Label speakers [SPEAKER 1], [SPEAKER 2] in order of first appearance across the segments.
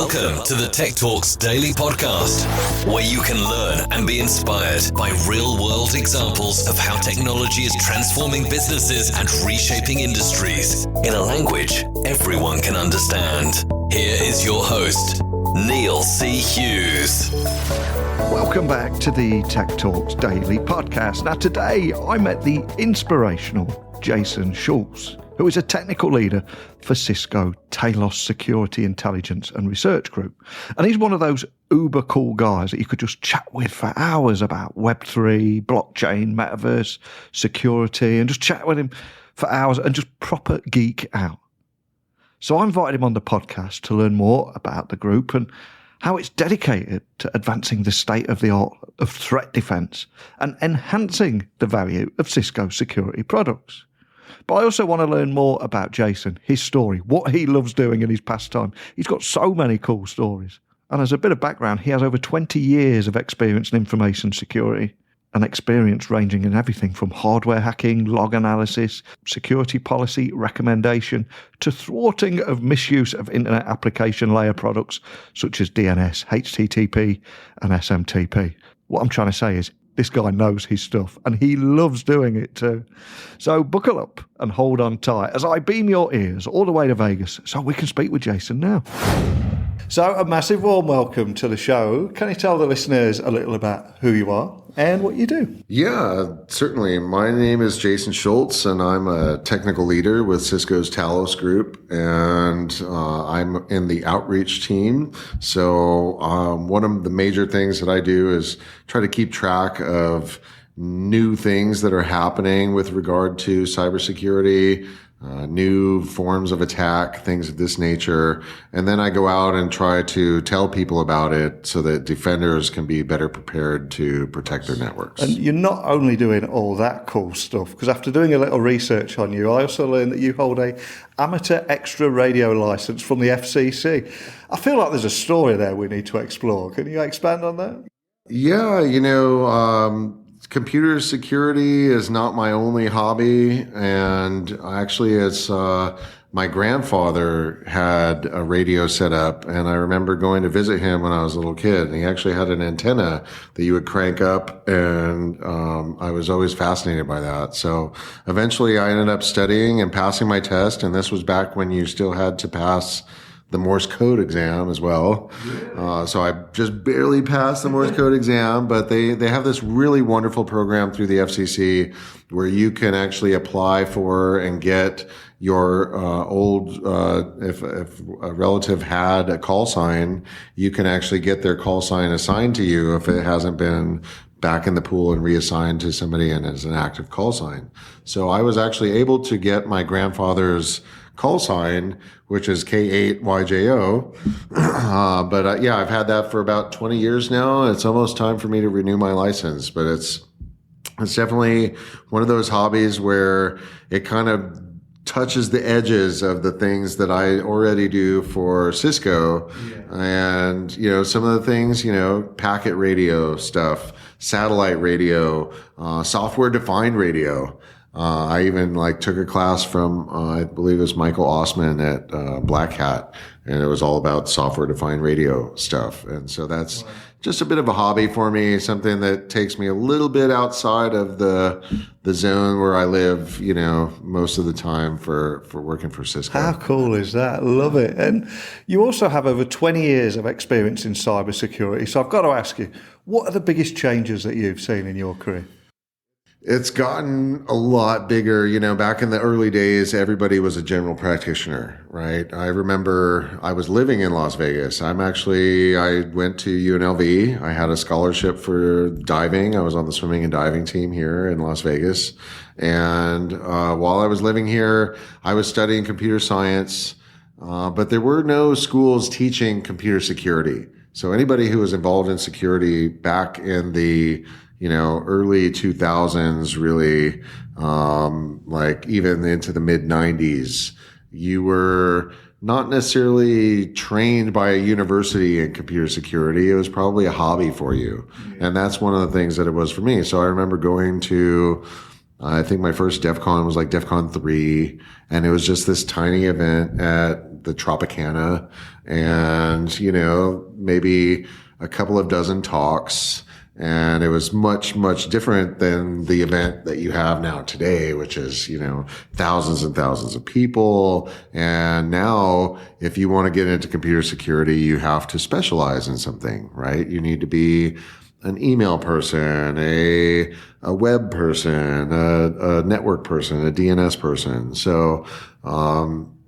[SPEAKER 1] Welcome to the Tech Talks Daily Podcast, where you can learn and be inspired by real-world examples of how technology is transforming businesses and reshaping industries in a language everyone can understand. Here is your host, Neil C. Hughes.
[SPEAKER 2] Welcome back to the Tech Talks Daily Podcast. Now today I met the inspirational Jaeson Schultz, who is a technical leader for Cisco Talos Security Intelligence and Research Group. And he's one of those uber cool guys that you could just chat with for hours about Web3, blockchain, Metaverse, security, and just chat with him for hours and just proper geek out. So I invited him on the podcast to learn more about the group and how it's dedicated to advancing the state of the art of threat defense and enhancing the value of Cisco security products. But I also want to learn more about Jaeson, his story, what he loves doing in his pastime. He's got so many cool stories. And as a bit of background, he has over 20 years of experience in information security, and experience ranging in everything from hardware hacking, log analysis, security policy recommendation, to thwarting of misuse of internet application layer products such as DNS, HTTP, and SMTP. What I'm trying to say is, this guy knows his stuff, and he loves doing it too. So buckle up and hold on tight as I beam your ears all the way to Vegas so we can speak with Jaeson now. So a massive warm welcome to the show. Can you tell the listeners a little about who you are and what you do?
[SPEAKER 3] Yeah, certainly. My name is Jaeson Schultz, and I'm a technical leader with Cisco's Talos Group, and I'm in the outreach team. So one of the major things that I do is try to keep track of new things that are happening with regard to cybersecurity, new forms of attack, things of this nature. And then I go out and try to tell people about it so that defenders can be better prepared to protect their networks.
[SPEAKER 2] And you're not only doing all that cool stuff, because after doing a little research on you, I also learned that you hold a amateur extra radio license from the FCC. I feel like there's a story there we need to explore. Can you expand on that?
[SPEAKER 3] Yeah, computer security is not my only hobby, and actually it's my grandfather had a radio set up, and I remember going to visit him when I was a little kid, and he actually had an antenna that you would crank up, and I was always fascinated by that. So eventually I ended up studying and passing my test, and this was back when you still had to pass the Morse code exam as well. So I just barely passed the Morse code exam, but they have this really wonderful program through the FCC where you can actually apply for and get your if a relative had a call sign, you can actually get their call sign assigned to you if it hasn't been back in the pool and reassigned to somebody and as an active call sign. So I was actually able to get my grandfather's call sign, which is K8YJO. But I've had that for about 20 years now. It's almost time for me to renew my license, but it's definitely one of those hobbies where it kind of touches the edges of the things that I already do for Cisco. Yeah. And, some of the things, packet radio stuff, satellite radio, software defined radio. I even took a class from, I believe it was Michael Osman at Black Hat, and it was all about software defined radio stuff. And so that's just a bit of a hobby for me, something that takes me a little bit outside of the zone where I live, most of the time for working for Cisco.
[SPEAKER 2] How cool is that? Love it. And you also have over 20 years of experience in cybersecurity. So I've got to ask you, what are the biggest changes that you've seen in your career?
[SPEAKER 3] It's gotten a lot bigger. Back in the early days, everybody was a general practitioner, right? I remember I was living in Las Vegas. I went to UNLV. I had a scholarship for diving. I was on the swimming and diving team here in Las Vegas. And while I was living here, I was studying computer science, but there were no schools teaching computer security. So anybody who was involved in security back in the early 2000s, really, even into the mid 90s, you were not necessarily trained by a university in computer security. It was probably a hobby for you. Yeah. And that's one of the things that it was for me. So I remember going to, I think my first DEF CON was DEF CON 3, and it was just this tiny event at the Tropicana and, maybe a couple of dozen talks. And it was much, much different than the event that you have now today, which is, thousands and thousands of people. And now if you want to get into computer security, you have to specialize in something, right? You need to be an email person, a web person, a network person, a DNS person. So,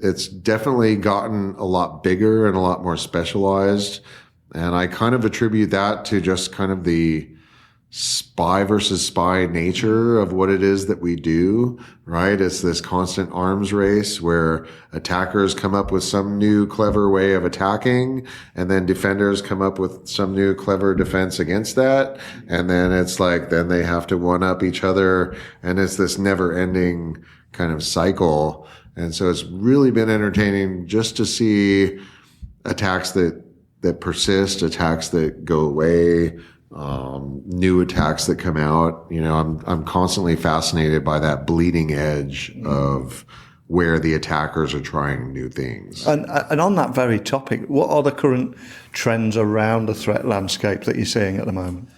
[SPEAKER 3] it's definitely gotten a lot bigger and a lot more specialized. And I kind of attribute that to just kind of the spy versus spy nature of what it is that we do, right? It's this constant arms race where attackers come up with some new clever way of attacking, and then defenders come up with some new clever defense against that. And then it's like, then they have to one up each other. And it's this never ending kind of cycle. And so it's really been entertaining just to see attacks that persist, attacks that go away, new attacks that come out. I'm constantly fascinated by that bleeding edge of where the attackers are trying new things.
[SPEAKER 2] And on that very topic, what are the current trends around the threat landscape that you're seeing at the moment?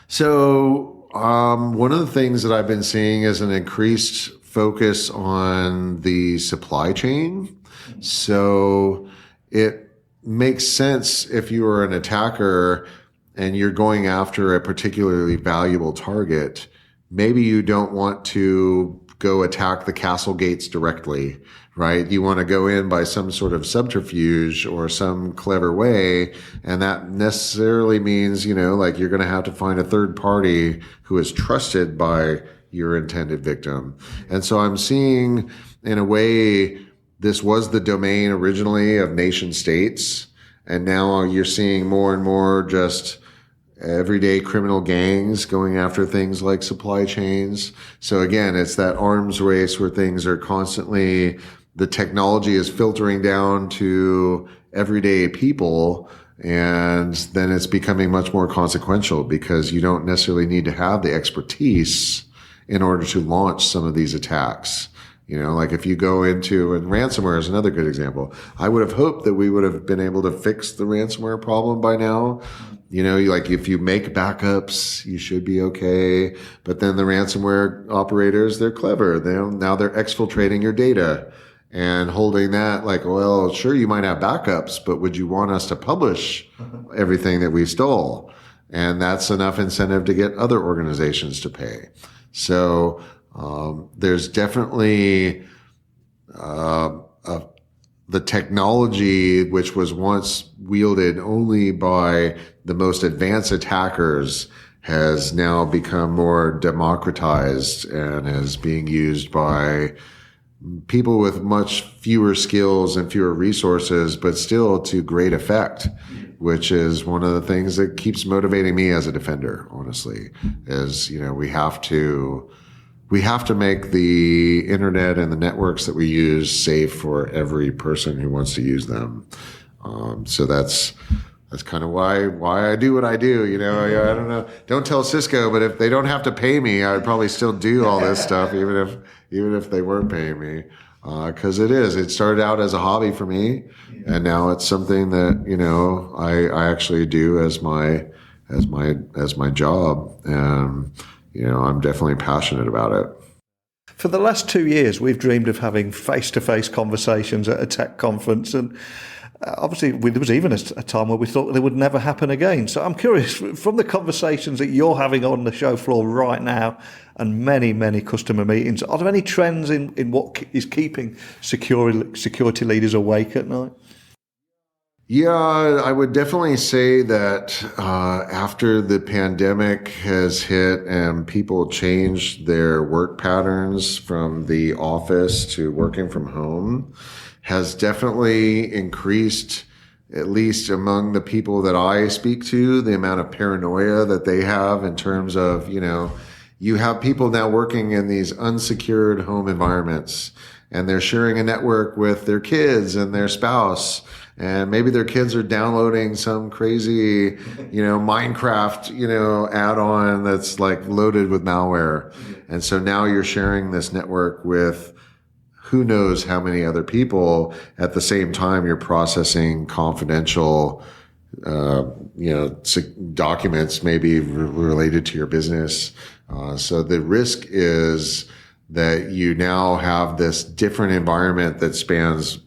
[SPEAKER 3] So, one of the things that I've been seeing is an increased focus on the supply chain. So it makes sense if you are an attacker and you're going after a particularly valuable target. Maybe you don't want to go attack the castle gates directly, right? You want to go in by some sort of subterfuge or some clever way. And that necessarily means, like you're going to have to find a third party who is trusted by your intended victim. And so I'm seeing, in a way, this was the domain originally of nation states. And now you're seeing more and more just everyday criminal gangs going after things like supply chains. So again, it's that arms race where things are constantly, the technology is filtering down to everyday people. And then it's becoming much more consequential because you don't necessarily need to have the expertise in order to launch some of these attacks. Like if you go into, and ransomware is another good example. I would have hoped that we would have been able to fix the ransomware problem by now. Like if you make backups, you should be okay. But then the ransomware operators, they're clever. Now they're exfiltrating your data and holding that like, well, sure, you might have backups, but would you want us to publish everything that we stole? And that's enough incentive to get other organizations to pay. So, there's definitely, the technology, which was once wielded only by the most advanced attackers, has now become more democratized and is being used by people with much fewer skills and fewer resources, but still to great effect, which is one of the things that keeps motivating me as a defender, honestly, is, we have to make the internet and the networks that we use safe for every person who wants to use them. So that's kind of why I do what I do. I don't know. Don't tell Cisco, but if they don't have to pay me, I'd probably still do all this stuff, even if they weren't paying me. Cause it started out as a hobby for me. And now it's something that, I actually do as my job. And, I'm definitely passionate about it.
[SPEAKER 2] For the last 2 years, we've dreamed of having face-to-face conversations at a tech conference. And obviously, there was even a time where we thought they would never happen again. So I'm curious, from the conversations that you're having on the show floor right now and many, many customer meetings, are there any trends in what is keeping security leaders awake at night?
[SPEAKER 3] Yeah, I would definitely say that after the pandemic has hit and people changed their work patterns from the office to working from home, has definitely increased, at least among the people that I speak to, the amount of paranoia that they have in terms of, you have people now working in these unsecured home environments, and they're sharing a network with their kids and their spouse. And maybe their kids are downloading some crazy, Minecraft, add-on that's like loaded with malware. And so now you're sharing this network with who knows how many other people at the same time you're processing confidential documents maybe related to your business. So the risk is that you now have this different environment that spans,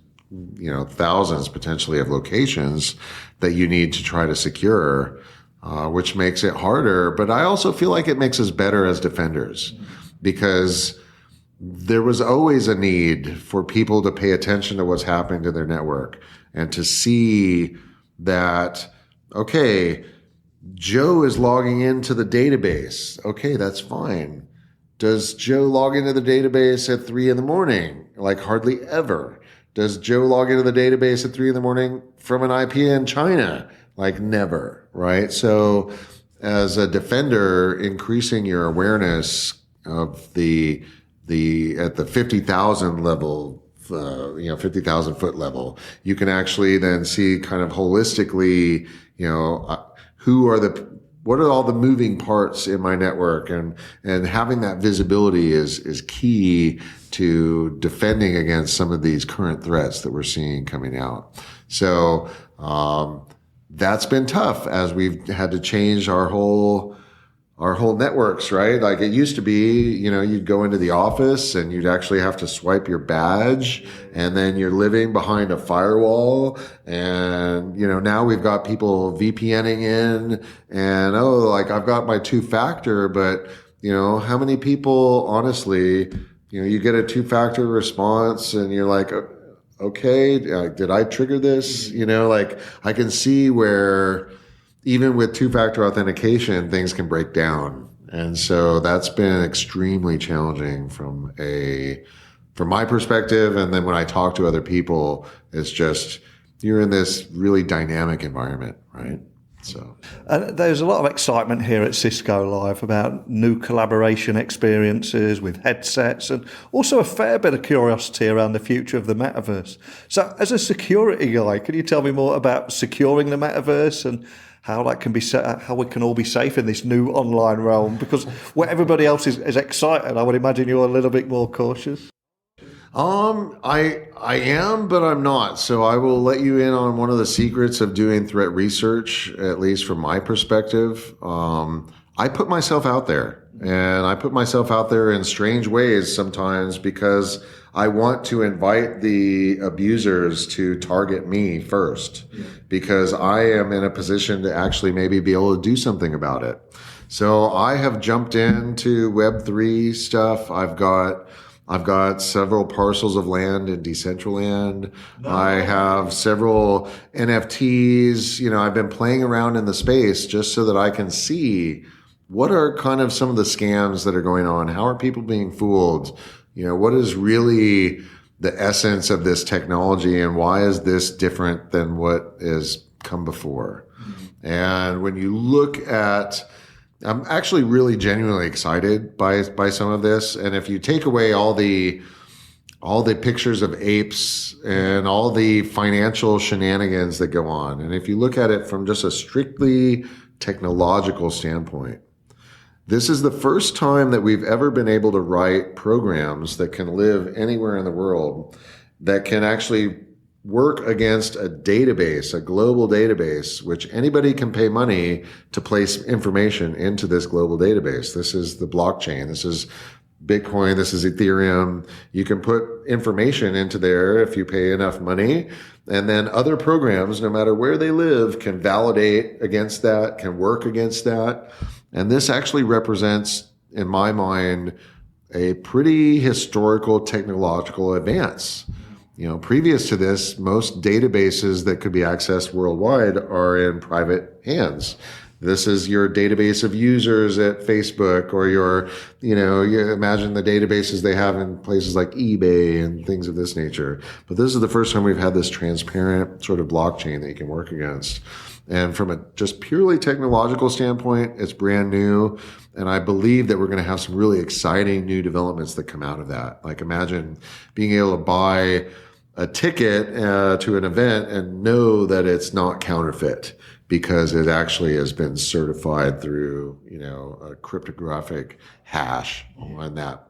[SPEAKER 3] thousands potentially of locations that you need to try to secure, which makes it harder. But I also feel like it makes us better as defenders, because there was always a need for people to pay attention to what's happening to their network and to see that, okay, Joe is logging into the database. Okay, that's fine. Does Joe log into the database at 3 a.m? Like hardly ever. Does Joe log into the database at 3 a.m. from an IP in China? Like never, right? So as a defender, increasing your awareness of at the 50,000 level, 50,000 foot level, you can actually then see kind of holistically, what are all the moving parts in my network, and having that visibility is key to defending against some of these current threats that we're seeing coming out. So, that's been tough as we've had to change our whole networks, right? Like it used to be, you'd go into the office and you'd actually have to swipe your badge, and then you're living behind a firewall. And, now we've got people VPNing in, and, I've got my 2-factor, but, how many people, honestly, you get a 2-factor response and you're like, okay, did I trigger this? I can see where even with 2-factor authentication, things can break down. And so that's been extremely challenging from my perspective. And then when I talk to other people, it's just, you're in this really dynamic environment, right? So
[SPEAKER 2] there's a lot of excitement here at Cisco Live about new collaboration experiences with headsets, and also a fair bit of curiosity around the future of the Metaverse. So as a security guy, can you tell me more about securing the Metaverse and how that can be set, how we can all be safe in this new online realm? Because where everybody else is excited, I would imagine you're a little bit more cautious.
[SPEAKER 3] I am, but I'm not. So I will let you in on one of the secrets of doing threat research, at least from my perspective. I put myself out there, and I put myself out there in strange ways sometimes because I want to invite the abusers to target me first, because I am in a position to actually maybe be able to do something about it. So I have jumped into Web3 stuff. I've got several parcels of land in Decentraland. No. I have several NFTs. I've been playing around in the space just so that I can see what are kind of some of the scams that are going on. How are people being fooled? What is really the essence of this technology, and why is this different than what has come before? Mm-hmm. And when you look at, I'm actually really genuinely excited by some of this. And if you take away all the pictures of apes and all the financial shenanigans that go on, and if you look at it from just a strictly technological standpoint, this is the first time that we've ever been able to write programs that can live anywhere in the world, that can actually work against a database, a global database, which anybody can pay money to place information into this global database. This is the blockchain. This is Bitcoin. This is Ethereum. You can put information into there if you pay enough money. And then other programs, no matter where they live, can validate against that, can work against that. And this actually represents, in my mind, a pretty historical technological advance. Previous to this, most databases that could be accessed worldwide are in private hands. This is your database of users at Facebook, or you imagine the databases they have in places like eBay and things of this nature. But this is the first time we've had this transparent sort of blockchain that you can work against. And from a just purely technological standpoint, it's brand new. And I believe that we're going to have some really exciting new developments that come out of that. Like imagine being able to buy a ticket to an event and know that it's not counterfeit because it actually has been certified through, a cryptographic hash on that,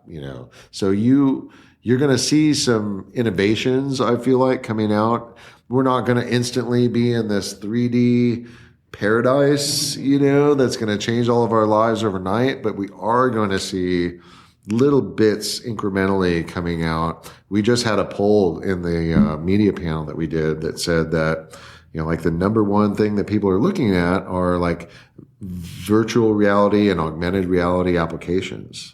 [SPEAKER 3] So you you're going to see some innovations, I feel like, coming out. We're not going to instantly be in this 3D paradise, that's going to change all of our lives overnight, but we are going to see little bits incrementally coming out. We just had a poll in the media panel that we did that said that, like the number one thing that people are looking at are like virtual reality and augmented reality applications.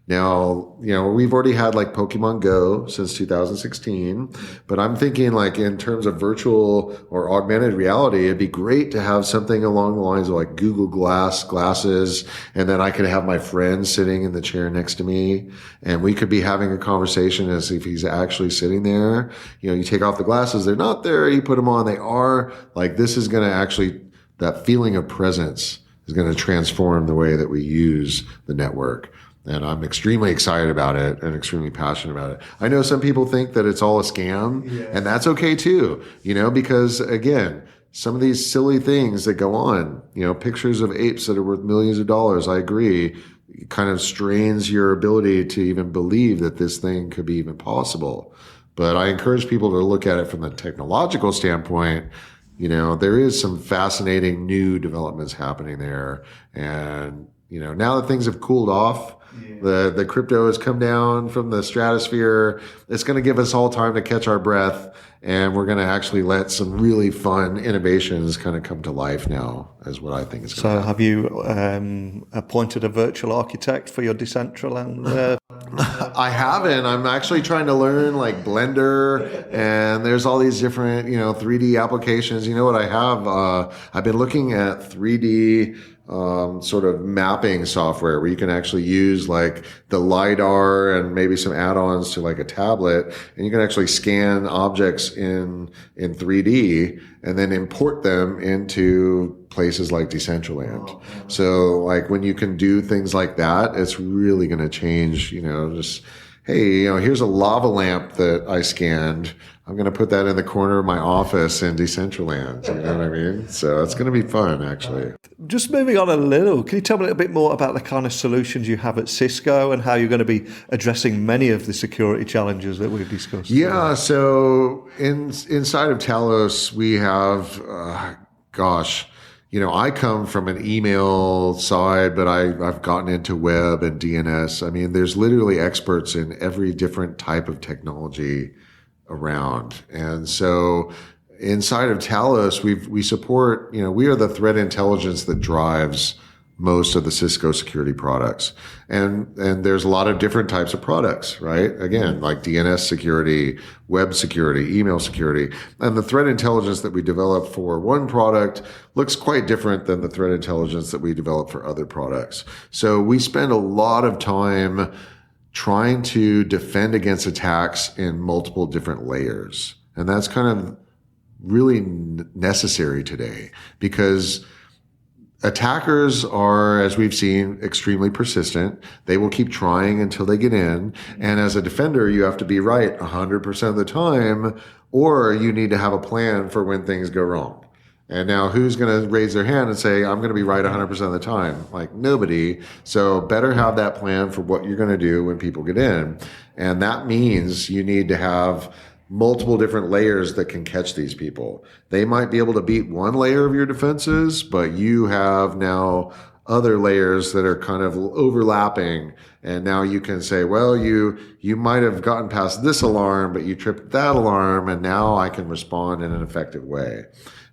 [SPEAKER 3] Now, we've already had like Pokemon Go since 2016, but I'm thinking like in terms of virtual or augmented reality, it'd be great to have something along the lines of like Google glasses, and then I could have my friend sitting in the chair next to me, and we could be having a conversation as if he's actually sitting there. You take off the glasses, they're not there. You put them on, they are. Like, this is going to actually, that feeling of presence is going to transform the way that we use the network. And I'm extremely excited about it and extremely passionate about it. I know some people think that it's all a scam, and that's okay too, because again, some of these silly things that go on, pictures of apes that are worth millions of dollars, I agree, kind of strains your ability to even believe that this thing could be even possible. But I encourage people to look at it from the technological standpoint. There is some fascinating new developments happening there. And, now that things have cooled off, the crypto has come down from the stratosphere. It's going to give us all time to catch our breath, and we're going to actually let some really fun innovations kind of come to life now, is what I think is going to happen.
[SPEAKER 2] So have you appointed a virtual architect for your Decentraland?
[SPEAKER 3] I haven't. I'm actually trying to learn like Blender, and there's all these different, 3D applications. You know what I have? I've been looking at 3D sort of mapping software where you can actually use like the LiDAR and maybe some add-ons to like a tablet, and you can actually scan objects in 3D and then import them into places like Decentraland. So like when you can do things like that, it's really going to change, just, hey, here's a lava lamp that I scanned. I'm going to put that in the corner of my office in Decentraland. You know what I mean? So it's going to be fun, actually.
[SPEAKER 2] Just moving on a little, can you tell me a little bit more about the kind of solutions you have at Cisco and how you're going to be addressing many of the security challenges that we've discussed?
[SPEAKER 3] Yeah, so inside of Talos, we have, I come from an email side, but I've gotten into web and DNS. I mean, there's literally experts in every different type of technology around. And so inside of Talos, we support, we are the threat intelligence that drives most of the Cisco security products. And there's a lot of different types of products, right? Again, like DNS security, web security, email security. And the threat intelligence that we develop for one product looks quite different than the threat intelligence that we develop for other products. So we spend a lot of time trying to defend against attacks in multiple different layers. And that's kind of really necessary today, because attackers are, as we've seen, extremely persistent. They will keep trying until they get in. And as a defender, you have to be right 100% of the time, or you need to have a plan for when things go wrong. And now who's going to raise their hand and say, I'm going to be right 100% of the time? Like, nobody. So better have that plan for what you're going to do when people get in. And that means you need to have multiple different layers that can catch these people. They might be able to beat one layer of your defenses, but you have now other layers that are kind of overlapping. And now you can say, well, you might have gotten past this alarm, but you tripped that alarm, and now I can respond in an effective way.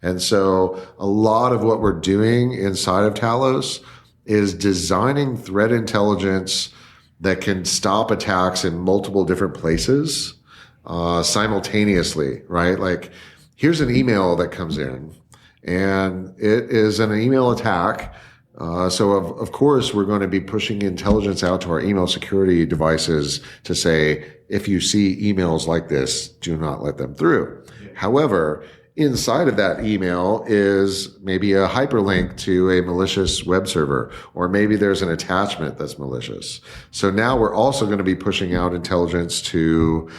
[SPEAKER 3] And so a lot of what we're doing inside of Talos is designing threat intelligence that can stop attacks in multiple different places simultaneously, right? Like, here's an email that comes in, and it is an email attack. So of course, we're going to be pushing intelligence out to our email security devices to say, if you see emails like this, do not let them through. Yeah. However, inside of that email is maybe a hyperlink to a malicious web server, or maybe there's an attachment that's malicious. So now we're also going to be pushing out intelligence to,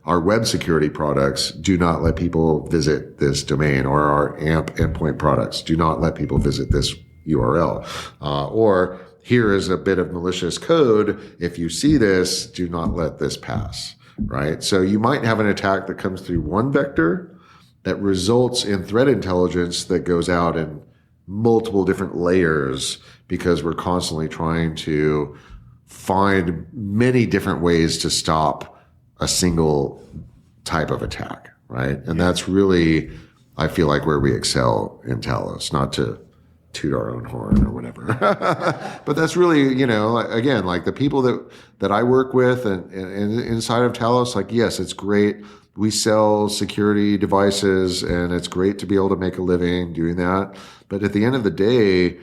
[SPEAKER 3] our web security products. Do not let people visit this domain, or our AMP endpoint products. Do not let people visit this URL. Or here is a bit of malicious code. If you see this, do not let this pass, right? So you might have an attack that comes through one vector that results in threat intelligence that goes out in multiple different layers, because we're constantly trying to find many different ways to stop a single type of attack, right? And that's really, I feel like, where we excel in Talos, not to toot our own horn or whatever. But that's really, again, like the people that I work with and inside of Talos, like, yes, it's great. We sell security devices and it's great to be able to make a living doing that. But at the end of the day,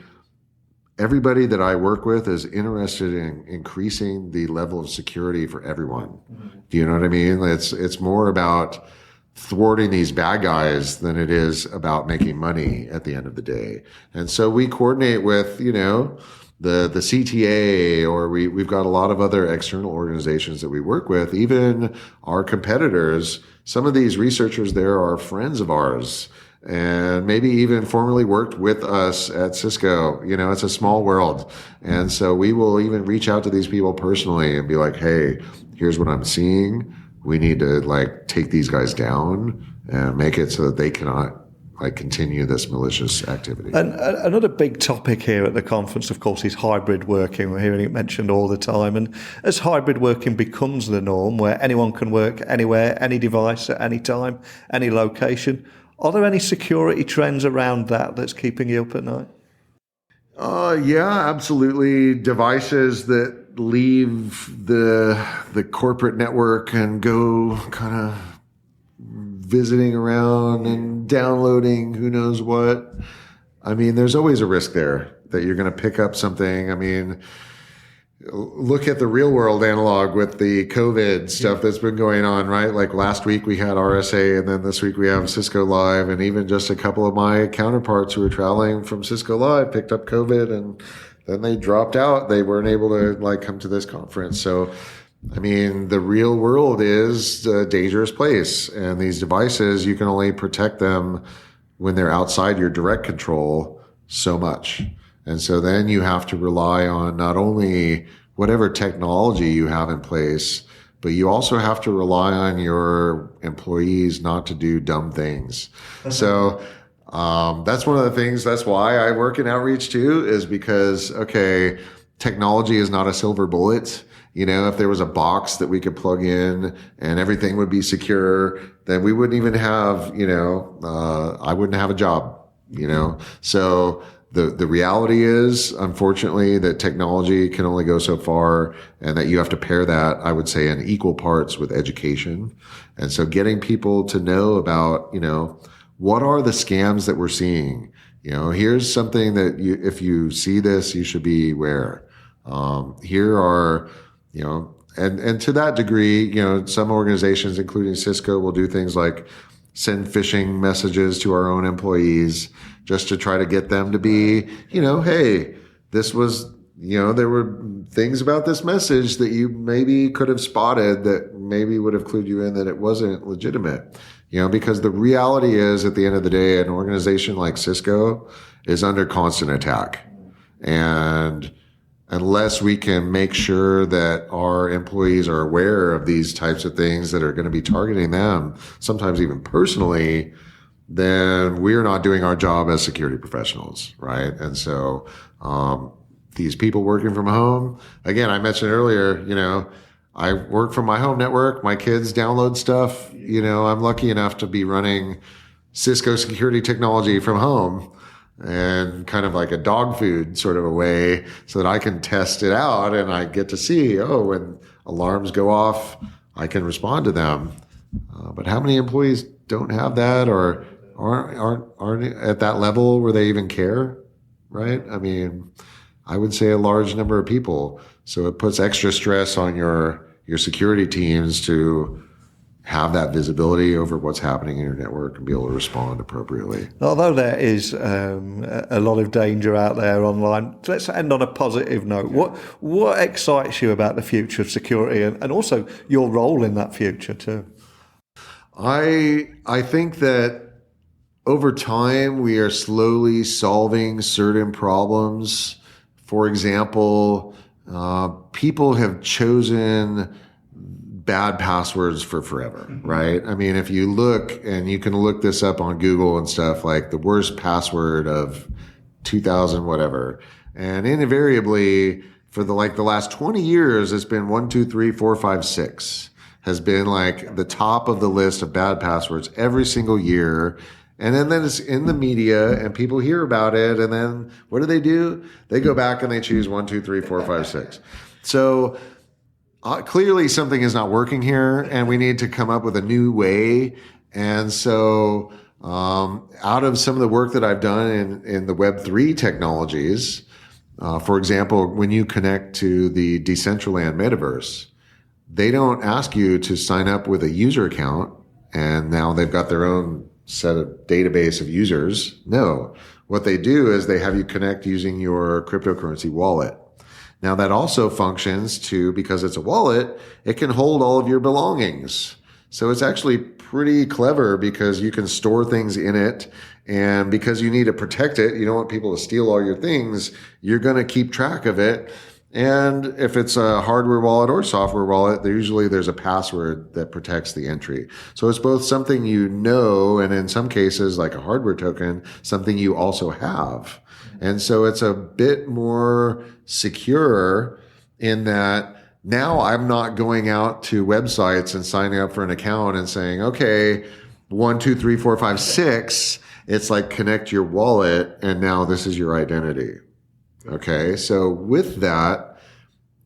[SPEAKER 3] everybody that I work with is interested in increasing the level of security for everyone. Mm-hmm. Do you know what I mean? It's more about thwarting these bad guys than it is about making money at the end of the day. And so we coordinate with, the CTA, or we've got a lot of other external organizations that we work with, even our competitors. Some of these researchers there are friends of ours, and maybe even formerly worked with us at Cisco. It's a small world. And so we will even reach out to these people personally and be like, hey, here's what I'm seeing. We need to take these guys down and make it so that they cannot continue this malicious activity.
[SPEAKER 2] And another big topic here at the conference, of course, is hybrid working. We're hearing it mentioned all the time. And as hybrid working becomes the norm, where anyone can work anywhere, any device at any time, any location, are there any security trends around that's keeping you up at night?
[SPEAKER 3] Yeah, absolutely. Devices that leave the corporate network and go kind of visiting around and downloading who knows what. I mean, there's always a risk there that you're going to pick up something. I mean, look at the real world analog with the COVID stuff that's been going on, right? Like last week we had RSA, and then this week we have Cisco Live, and even just a couple of my counterparts who were traveling from Cisco Live picked up COVID, and then they dropped out. They weren't able to come to this conference. So, I mean, the real world is a dangerous place, and these devices, you can only protect them when they're outside your direct control so much. And so then you have to rely on not only whatever technology you have in place, but you also have to rely on your employees not to do dumb things. So that's one of the things, that's why I work in outreach too, is because, okay, technology is not a silver bullet. If there was a box that we could plug in and everything would be secure, then we wouldn't even have, I wouldn't have a job, So the reality is, unfortunately, that technology can only go so far, and that you have to pair that, I would say, in equal parts with education. And so getting people to know about, what are the scams that we're seeing? Here's something that if you see this, you should be aware. Here are, and to that degree, some organizations, including Cisco, will do things like send phishing messages to our own employees just to try to get them to be, hey, this was, there were things about this message that you maybe could have spotted that maybe would have clued you in that it wasn't legitimate, because the reality is, at the end of the day, an organization like Cisco is under constant attack. And unless we can make sure that our employees are aware of these types of things that are going to be targeting them, sometimes even personally, then we're not doing our job as security professionals, right? And so these people working from home, again, I mentioned earlier, I work from my home network. My kids download stuff. I'm lucky enough to be running Cisco security technology from home, and kind of like a dog food sort of a way, so that I can test it out and I get to see, when alarms go off, I can respond to them. But how many employees don't have that, or aren't at that level where they even care, right? I mean, I would say a large number of people. So it puts extra stress on your security teams to have that visibility over what's happening in your network and be able to respond appropriately.
[SPEAKER 2] Although there is a lot of danger out there online, let's end on a positive note. What excites you about the future of security, and also your role in that future too?
[SPEAKER 3] I think that over time we are slowly solving certain problems For example, people have chosen bad passwords for forever, right? I mean, if you look, and you can look this up on Google and stuff, like the worst password of 2000 whatever, and invariably for the last 20 years, it's been 1, 2, 3, 4, 5, 6 has been like the top of the list of bad passwords every single year. And then it's in the media and people hear about it. And then what do? They go back and they choose 1, 2, 3, 4, 5, 6. So clearly something is not working here and we need to come up with a new way. And so out of some of the work that I've done in the Web3 technologies, for example, when you connect to the Decentraland Metaverse, they don't ask you to sign up with a user account and now they've got their own set of database of users. No, what they do is they have you connect using your cryptocurrency wallet. Now that also functions because it's a wallet, it can hold all of your belongings. So it's actually pretty clever because you can store things in it. And because you need to protect it, you don't want people to steal all your things, you're going to keep track of it. And if it's a hardware wallet or software wallet, there's a password that protects the entry. So it's both something and in some cases, like a hardware token, something you also have. And so it's a bit more secure in that now I'm not going out to websites and signing up for an account and saying, okay, 1, 2, 3, 4, 5, 6. It's like connect your wallet and now this is your identity. Okay. So with that,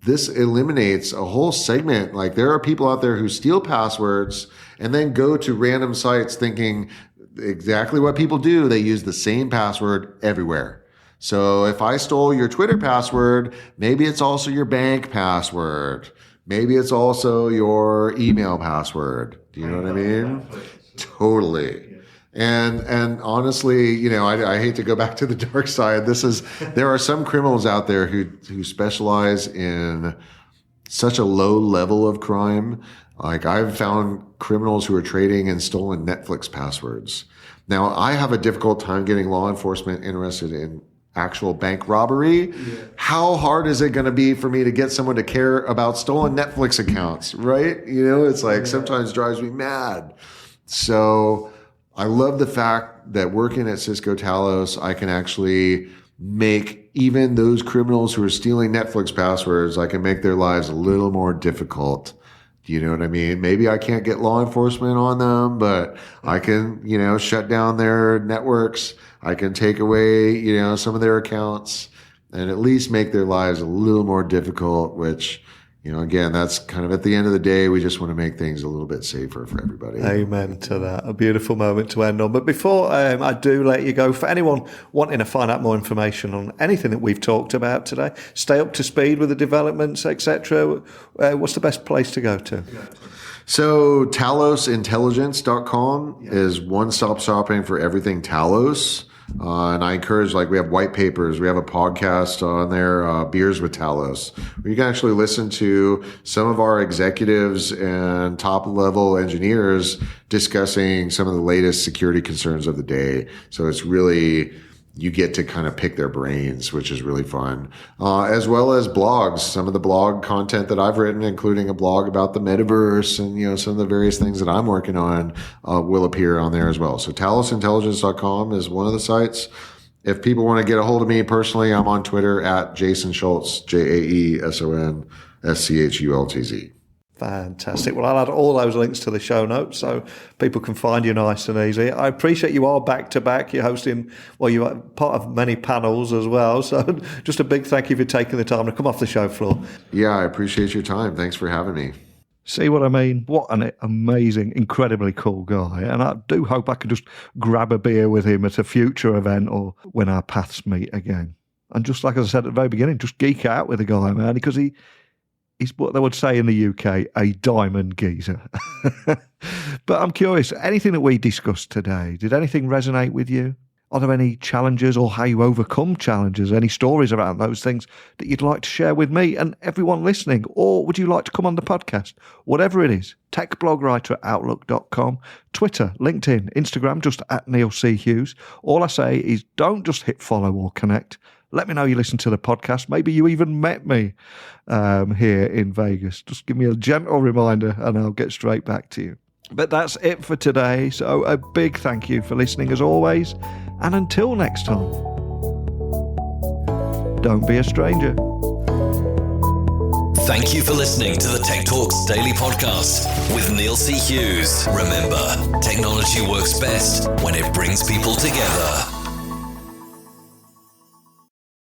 [SPEAKER 3] this eliminates a whole segment. Like there are people out there who steal passwords and then go to random sites thinking exactly what people do. They use the same password everywhere. So if I stole your Twitter password, maybe it's also your bank password. Maybe it's also your email password. Do you know what I mean? Totally. And honestly, I hate to go back to the dark side. There are some criminals out there who specialize in such a low level of crime. Like I've found criminals who are trading in stolen Netflix passwords. Now I have a difficult time getting law enforcement interested in actual bank robbery. Yeah. How hard is it going to be for me to get someone to care about stolen Netflix accounts, right? It's like sometimes drives me mad. So I love the fact that working at Cisco Talos, I can actually make even those criminals who are stealing Netflix passwords, I can make their lives a little more difficult. Do you know what I mean? Maybe I can't get law enforcement on them, but I can, shut down their networks. I can take away, some of their accounts and at least make their lives a little more difficult, which, again, that's kind of at the end of the day, we just want to make things a little bit safer for everybody.
[SPEAKER 2] Amen to that. A beautiful moment to end on. But before I do let you go, for anyone wanting to find out more information on anything that we've talked about today, stay up to speed with the developments, etc., what's the best place to go to?
[SPEAKER 3] So talosintelligence.com is one-stop shopping for everything Talos. And I encourage, we have white papers, we have a podcast on there, Beers with Talos, where you can actually listen to some of our executives and top level engineers discussing some of the latest security concerns of the day. So it's really, you get to kind of pick their brains, which is really fun. As well as blogs, some of the blog content that I've written, including a blog about the Metaverse and, some of the various things that I'm working on, will appear on there as well. So talosintelligence.com is one of the sites. If people want to get a hold of me personally, I'm on Twitter at Jaeson Schultz, JaesonSchultz.
[SPEAKER 2] Fantastic. Well, I'll add all those links to the show notes so people can find you nice and easy. I appreciate you are back to back. You're hosting, you are part of many panels as well. So just a big thank you for taking the time to come off the show floor.
[SPEAKER 3] Yeah, I appreciate your time. Thanks for having me.
[SPEAKER 2] See what I mean? What an amazing, incredibly cool guy. And I do hope I can just grab a beer with him at a future event or when our paths meet again. And just like I said at the very beginning, just geek out with the guy, man, because he's what they would say in the UK, a diamond geezer. But I'm curious, anything that we discussed today, did anything resonate with you? Are there any challenges or how you overcome challenges? Any stories around those things that you'd like to share with me and everyone listening? Or would you like to come on the podcast? Whatever it is, techblogwriter@outlook.com, Twitter, LinkedIn, Instagram, just at Neil C. Hughes. All I say is don't just hit follow or connect. Let me know you listen to the podcast. Maybe you even met me here in Vegas. Just give me a gentle reminder and I'll get straight back to you. But that's it for today. So a big thank you for listening as always. And until next time, don't be a stranger.
[SPEAKER 1] Thank you for listening to the Tech Talks Daily Podcast with Neil C. Hughes. Remember, technology works best when it brings people together.